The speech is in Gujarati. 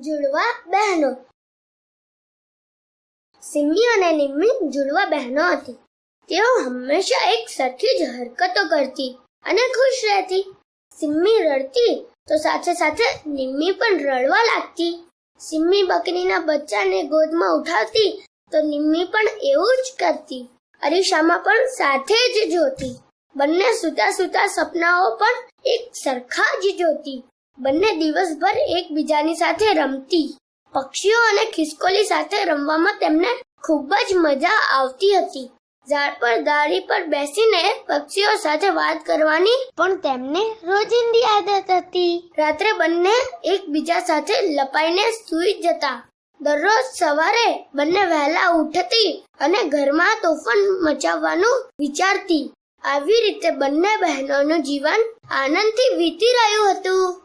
जुड़वा बहनो। સિમ્મી અને નિમ્મી જુડવા બહેનો હતી. તેઓ હંમેશા એક સરખી જ હરકતો કરતી અને ખુશ રહેતી. સિમ્મી રડતી તો સાથે સાથે નિમ્મી પણ રડવા લાગતી. સિમ્મી બકરીના બચ્ચાને ગોદમાં ઉઠાવતી તો નિમ્મી પણ એવું જ કરતી. અરીસામાં પણ સાથે જ જોતી. બંને સૂતા સૂતા સપનાઓ પણ એક સરખા જ જોતી. બંને દિવસભર એકબીજાની સાથે રમતી. પક્ષીઓ અને ખિસકોલી સાથે રમવામાં તેમને ખૂબ જ મજા આવતી હતી. ઝાડ પર ડાળી પર બેસીને પક્ષીઓ સાથે વાત કરવાની પણ તેમને રોજિંદી આદત હતી. રાત્રે બંને એકબીજા સાથે લપાઈને સૂઈ જતા. દરરોજ સવારે બંને વહેલા ઉઠતી અને ઘરમાં તોફાન મચાવવાનું વિચારતી. આવી રીતે બંને બહેનોનું જીવન આનંદથી વીતી રહ્યું હતું.